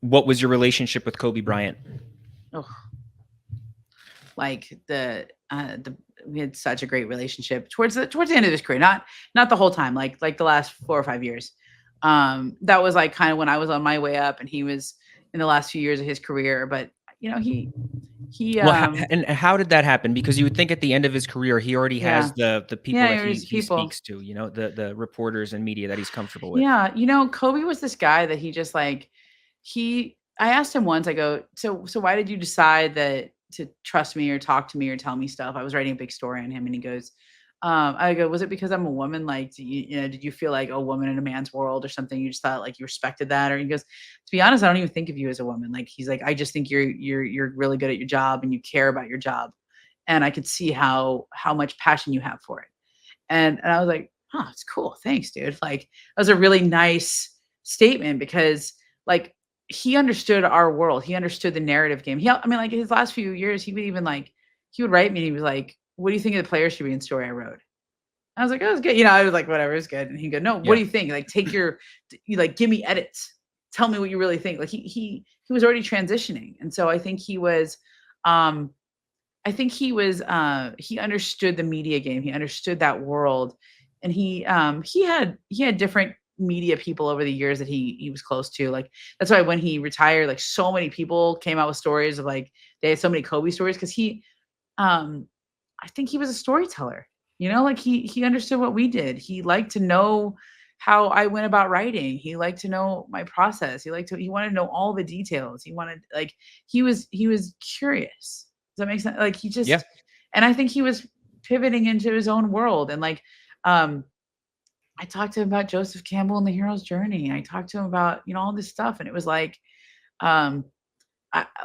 What was your relationship with Kobe Bryant? Oh, like we had such a great relationship towards the end of his career, not the whole time, like the last 4 or 5 years. That was like kind of when I was on my way up, and he was in the last few years of his career. But you know, he Well, and how did that happen? Because you would think at the end of his career, he already yeah, has the people yeah, that he was he people. speaks to, the reporters and media that he's comfortable with. Yeah, Kobe was this guy that he just like he I asked him once, I go, "So why did you decide that to trust me or talk to me or tell me stuff?" I was writing a big story on him, and he goes, I go, "Was it because I'm a woman? Like, did you feel like a woman in a man's world or something? You just thought like you respected that?" Or he goes, "To be honest, I don't even think of you as a woman." Like he's like, "I just think you're really good at your job and you care about your job, and I could see how much passion you have for it." And I was like, "Oh, it's cool. Thanks, dude." Like, that was a really nice statement because, like, he understood our world. He understood the narrative game. I mean, like, his last few years, he would even, like he would write me, and he was like, "What do you think of the Players Tribune story I wrote?" I was like, "Oh, it's good." I was like, "Whatever, it's good." And he'd go, "No, what Yeah. do you think? Like, you like, give me edits. Tell me what you really think." Like, he was already transitioning. And so um he understood the media game. He understood that world. And he had different media people over the years that he was close to. Like, that's why when he retired, like, so many people came out with stories of, like, they had so many Kobe stories because um I think he was a storyteller. Like, he understood what we did. He liked to know how I went about writing. He liked to know my process. He wanted to know all the details. He wanted, like, he was curious. Does that make sense? Like, Yeah. and I think he was pivoting into his own world. And, like, um I talked to him about Joseph Campbell and the hero's journey. I talked to him about, all this stuff. And it was like, um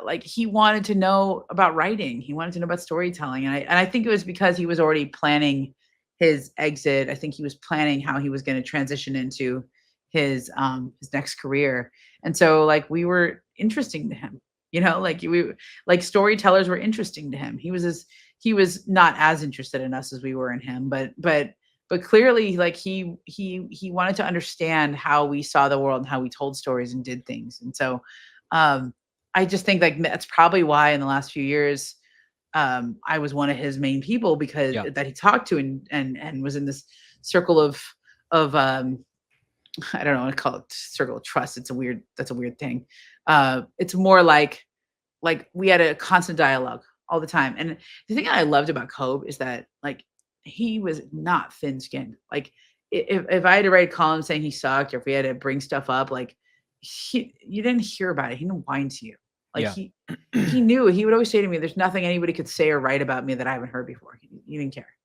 like, he wanted to know about writing. He wanted to know about storytelling. And I think it was because he was already planning his exit. I think he was planning how he was going to transition into his next career. And so, like, we were interesting to him. Like, storytellers were interesting to him. He was not as interested in us as we were in him, but clearly, like, he wanted to understand how we saw the world and how we told stories and did things. And so, um I just think, like, that's probably why in the last few years, I was one of his main people, because Yeah. that he talked to, and was in this circle of I don't know, I call it circle of trust. That's a weird thing. It's more like we had a constant dialogue all the time. And the thing that I loved about Kobe is that, like, he was not thin skinned. Like, if I had to write a column saying he sucked, or if we had to bring stuff up, like, you didn't hear about it. He didn't whine to you. Like, Yeah. he knew. He would always say to me, "There's nothing anybody could say or write about me that I haven't heard before." He didn't care.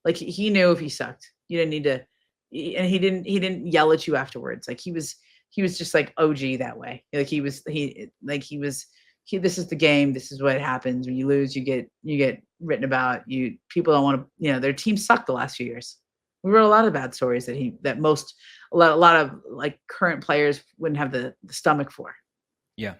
Like, he knew if he sucked, you didn't need to. And he didn't yell at you afterwards. Like, he was just like OG that way. Like, this is the game. This is what happens when you lose. You get written about. People don't want to. Their team sucked the last few years. We wrote a lot of bad stories that a lot of, like, current players wouldn't have the stomach for. Yeah.